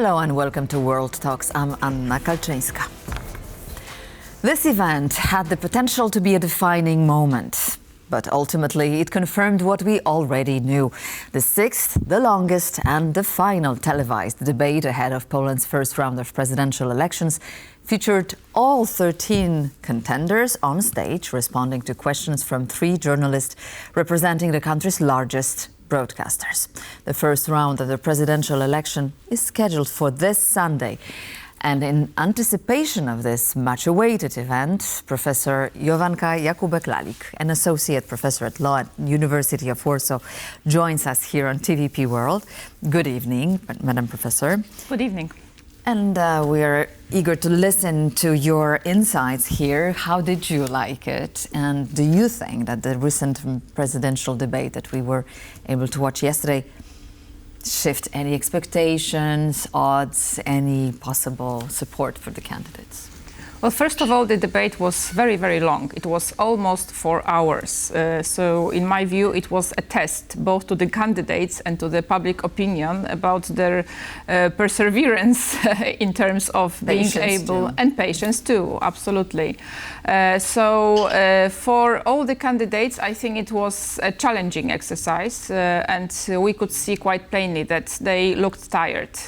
Hello and welcome to World Talks. I'm Anna Kalczyńska. This event had the potential to be a defining moment, but ultimately it confirmed what we already knew. The sixth, the longest and the final televised debate ahead of Poland's first round of presidential elections featured all 13 contenders on stage responding to questions from 3 journalists representing the country's largest broadcasters. The first round of the presidential election is scheduled for this Sunday. And in anticipation of this much-awaited event, Professor Jowanka Jakubek-Lalik, an associate professor at law at University of Warsaw, joins us here on TVP World. Good evening, Madam Professor. Good evening. And we are eager to listen to your insights here. How did you like it? And do you think that the recent presidential debate that we were able to watch yesterday shift any expectations, odds, any possible support for the candidates? Well, first of all, the debate was very, very long. It was almost 4 hours. So in my view, it was a test both to the candidates and to the public opinion about their perseverance in terms of being able, and patience too, absolutely. For all the candidates, I think it was a challenging exercise, and we could see quite plainly that they looked tired.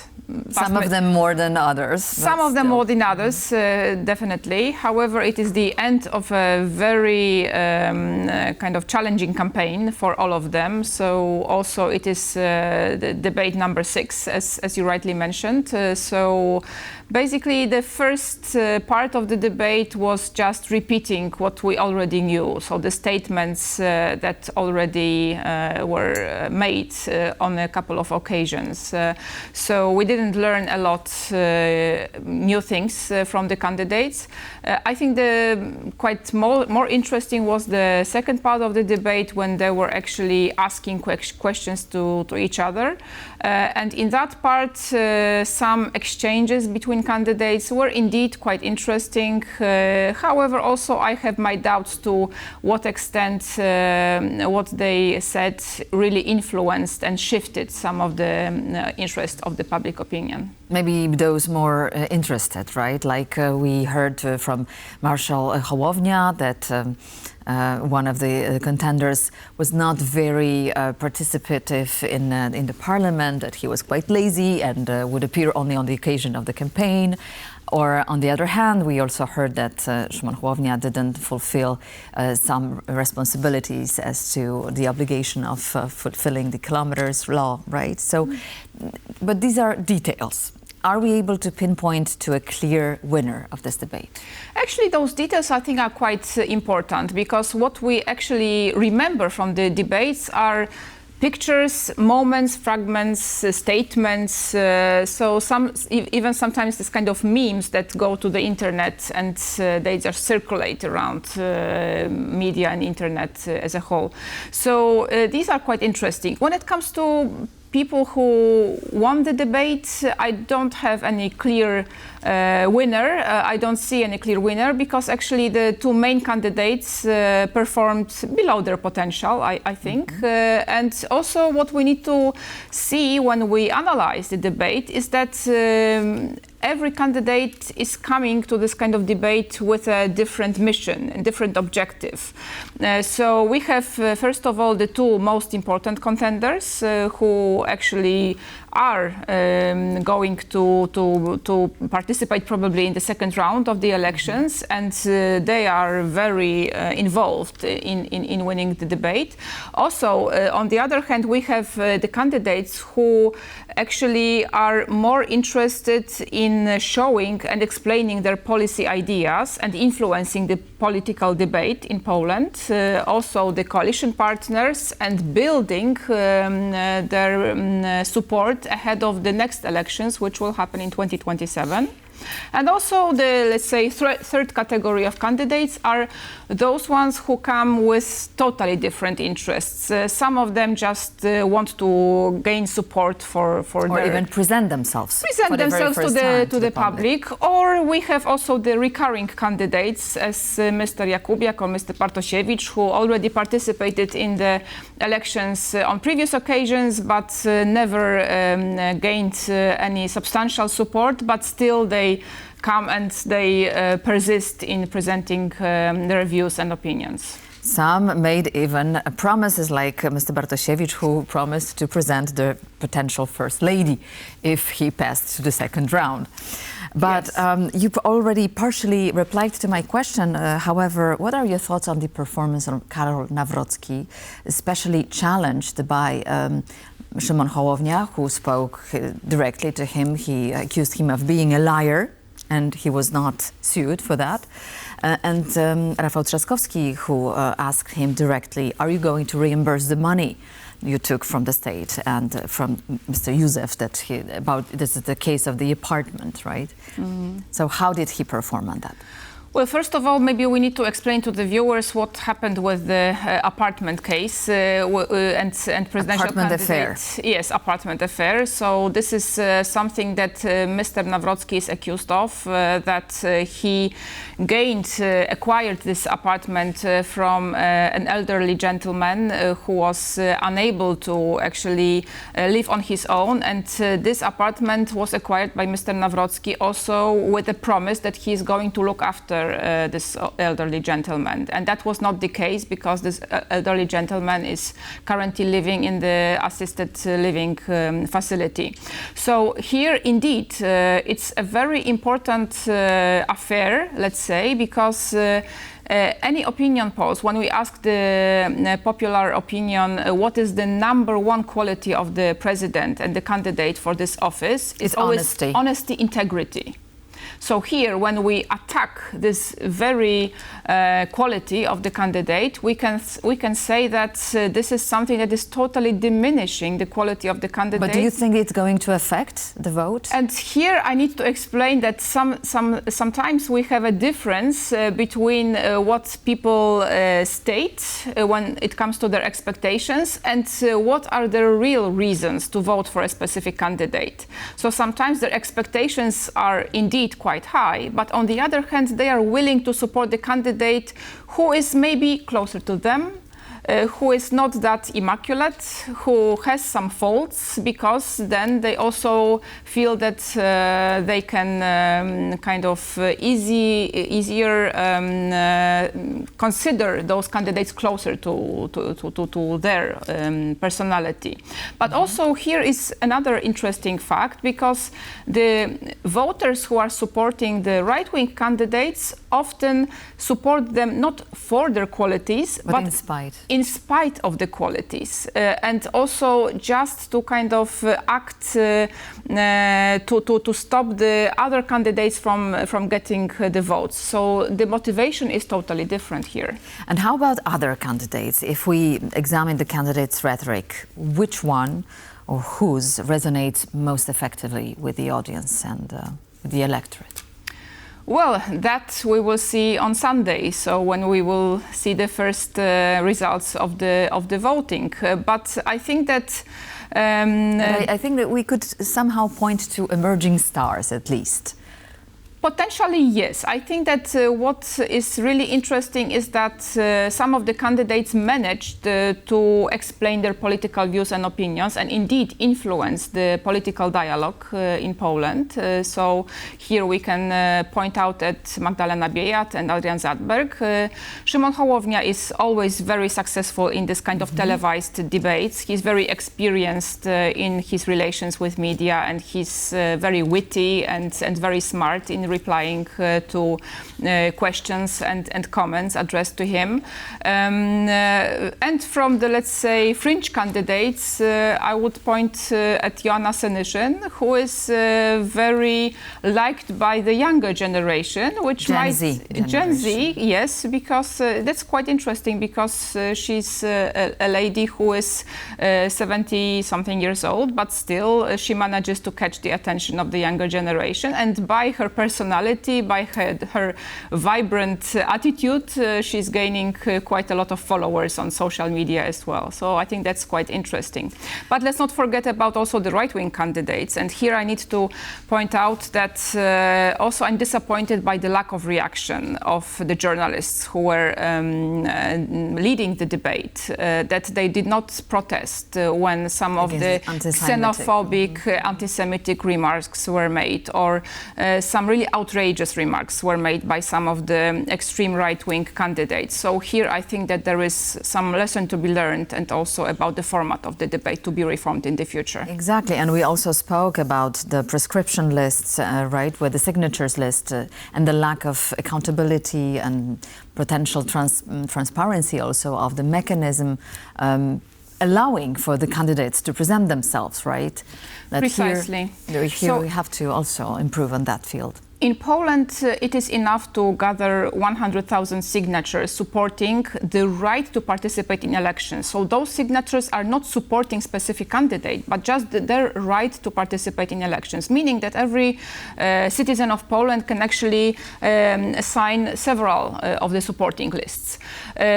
Some of them more than others. Some of them more than others, definitely. However, it is the end of a very kind of challenging campaign for all of them. So also it is the debate number 6, as you rightly mentioned. So basically the first part of the debate was just repeating what we already knew. So the statements that already were made on a couple of occasions. So we didn't learn a lot new things from the candidates. I think the quite more interesting was the second part of the debate when they were actually asking questions to each other. And in that part, some exchanges between candidates were indeed quite interesting. However, also I have my doubts to what extent what they said really influenced and shifted some of the interest of the public opinion. Maybe those more interested, right? Like we heard from Marshal Hołownia that one of the contenders was not very participative in the parliament, that he was quite lazy and would appear only on the occasion of the campaign. Or on the other hand, we also heard that Szymon Hołownia didn't fulfill some responsibilities as to the obligation of fulfilling the kilometers law, right? So, but these are details. Are we able to pinpoint to a clear winner of this debate? Actually, those details I think are quite important, because what we actually remember from the debates are pictures, moments, fragments, statements. So even sometimes this kind of memes that go to the internet and they just circulate around media and internet as a whole. So these are quite interesting. When it comes to people who won the debate, I don't have any clear winner. I don't see any clear winner, because actually the 2 main candidates performed below their potential, I think. And also what we need to see when we analyze the debate is that every candidate is coming to this kind of debate with a different mission and different objective. So we have, first of all, the 2 most important contenders who actually are going to participate probably in the second round of the elections, and they are very involved in winning the debate. Also, on the other hand, we have the candidates who actually are more interested in showing and explaining their policy ideas and influencing the political debate in Poland. Also the coalition partners, and building their support ahead of the next elections, which will happen in 2027. And also the, let's say, third category of candidates are those ones who come with totally different interests. Some of them just want to gain support for or their... even present themselves to the public. Or we have also the recurring candidates, as Mr. Jakubiak or Mr. Bartosiewicz, who already participated in the elections on previous occasions, but never gained any substantial support, but still they come and they persist in presenting their views and opinions. Some made even promises, like Mr. Bartosiewicz, who promised to present the potential First Lady if he passed to the second round. But yes. You've already partially replied to my question. However, what are your thoughts on the performance of Karol Nawrocki, especially challenged by Szymon Hołownia, who spoke directly to him? He accused him of being a liar, and he was not sued for that. And Rafał Trzaskowski, who asked him directly, are you going to reimburse the money you took from the state and from Mr. Józef, this is the case of the apartment, right? Mm-hmm. So how did he perform on that? Well, first of all, maybe we need to explain to the viewers what happened with the apartment case and presidential apartment affair. Yes, apartment affair. So this is something that Mr. Nawrocki is accused of, that he acquired this apartment from an elderly gentleman who was unable to actually live on his own. And this apartment was acquired by Mr. Nawrocki also with a promise that he is going to look after this elderly gentleman. And that was not the case, because this elderly gentleman is currently living in the assisted living facility. So here, indeed, it's a very important affair, let's say, because any opinion polls, when we ask the popular opinion, what is the number one quality of the president and the candidate for this office, it's always honesty, integrity. So here, when we attack this very quality of the candidate, we can say that this is something that is totally diminishing the quality of the candidate. But do you think it's going to affect the vote? And here I need to explain that sometimes we have a difference between what people state when it comes to their expectations and what are the real reasons to vote for a specific candidate. So sometimes their expectations are indeed quite high, but on the other hand, they are willing to support the candidate who is maybe closer to them, who is not that immaculate, who has some faults, because then they also feel that they can kind of easier consider those candidates closer to their personality. But also here is another interesting fact, because the voters who are supporting the right-wing candidates often support them not for their qualities, but in spite of the qualities, and also just to kind of act to stop the other candidates from getting the votes. So the motivation is totally different here. And how about other candidates? If we examine the candidates' rhetoric, which one or whose resonates most effectively with the audience and with the electorate? Well, that we will see on Sunday, so when we will see the first results of the voting. But I think that I think that we could somehow point to emerging stars, at least. Potentially, yes. I think that what is really interesting is that some of the candidates managed to explain their political views and opinions and indeed influence the political dialogue in Poland. So here we can point out at Magdalena Biejat and Adrian Zandberg. Szymon Hołownia is always very successful in this kind of televised debates. He's very experienced in his relations with media, and he's very witty and very smart in replying to questions and comments addressed to him. And from the, let's say, fringe candidates, I would point at Joanna Senyszyn, who is very liked by the younger generation, which Gen Z, yes, because that's quite interesting, because she's a lady who is 70-something years old, but still she manages to catch the attention of the younger generation, and by her personality personality, by her vibrant attitude, she's gaining quite a lot of followers on social media as well. So I think that's quite interesting. But let's not forget about also the right-wing candidates. And here I need to point out that also I'm disappointed by the lack of reaction of the journalists who were leading the debate, that they did not protest when some of the xenophobic, anti-Semitic remarks were made, or some really outrageous remarks were made by some of the extreme right-wing candidates. So here I think that there is some lesson to be learned, and also about the format of the debate to be reformed in the future. Exactly, and we also spoke about the prescription lists, right, with the signatures list, and the lack of accountability and potential transparency also of the mechanism allowing for the candidates to present themselves, right? That Precisely. Here we have to also improve on that field. In Poland, it is enough to gather 100,000 signatures supporting the right to participate in elections. So those signatures are not supporting specific candidate, but just their right to participate in elections, meaning that every citizen of Poland can actually sign several of the supporting lists,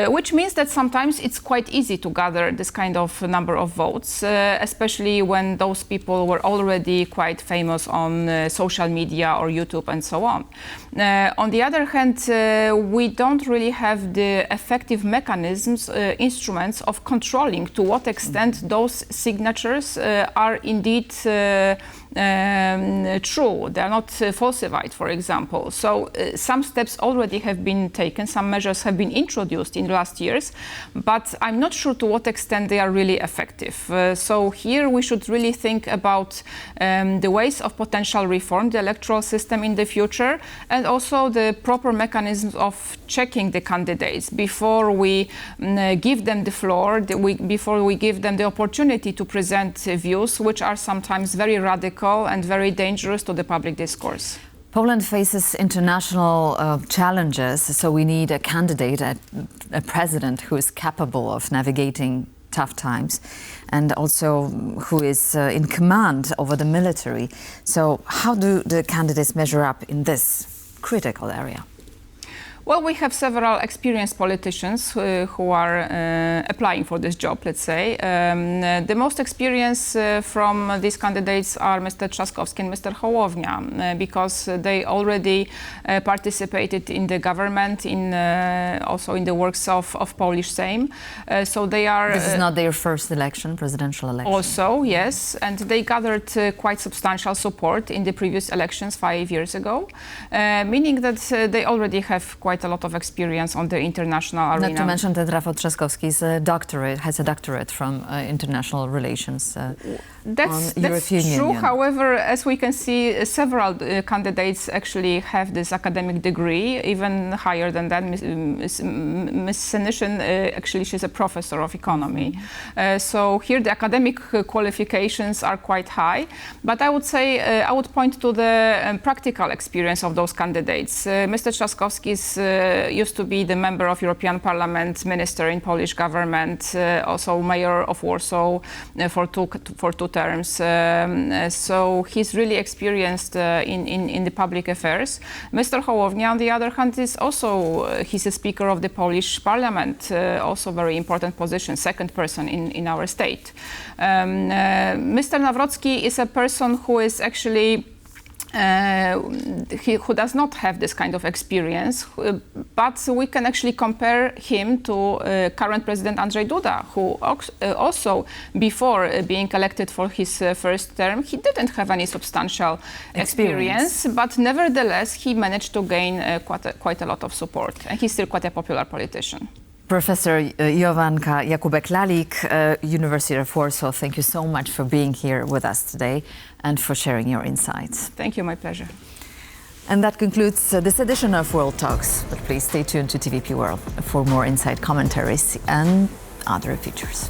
which means that sometimes it's quite easy to gather this kind of number of votes, especially when those people were already quite famous on social media or YouTube and so on. On the other hand, we don't really have the effective mechanisms, instruments of controlling to what extent those signatures are indeed true. They are not falsified, for example. So some steps already have been taken, some measures have been introduced in the last years, but I'm not sure to what extent they are really effective. So here we should really think about the ways of potential reform, the electoral system in the future, and also the proper mechanisms of checking the candidates before we give them the floor, before we give them the opportunity to present views which are sometimes very radical and very dangerous to the public discourse. Poland faces international challenges, so we need a candidate, a president who is capable of navigating tough times, and also who is in command over the military. So how do the candidates measure up in this critical area? Well, we have several experienced politicians who are applying for this job, let's say. The most experienced from these candidates are Mr. Trzaskowski and Mr. Hołownia, because they already participated in the government, also in the works of Polish Sejm. So they are... This is not their first election, presidential election. Also, yes, and they gathered quite substantial support in the previous elections 5 years ago, meaning that they already have quite a lot of experience on the international arena. Not to mention that Rafał Trzaskowski has a doctorate from international relations That's European true. Union. However, as we can see, several candidates actually have this academic degree, even higher than that. Ms. Senyshyn, actually, she's a professor of economy. So here the academic qualifications are quite high. But I would say, I would point to the practical experience of those candidates. Mr. Trzaskowski used to be the member of European Parliament, minister in Polish government, also mayor of Warsaw for two terms. So he's really experienced in the public affairs. Mr. Hołownia, on the other hand, is also, he's a speaker of the Polish parliament, also very important position, second person in our state. Mr. Nawrocki is a person who is actually who does not have this kind of experience, but we can actually compare him to current President Andrzej Duda, who also, before being elected for his first term, he didn't have any substantial experience, but nevertheless, he managed to gain quite a lot of support, and he's still quite a popular politician. Professor Jowanka Jakubek-Lalik, University of Warsaw, thank you so much for being here with us today and for sharing your insights. Thank you, my pleasure. And that concludes this edition of World Talks. But please stay tuned to TVP World for more inside commentaries and other features.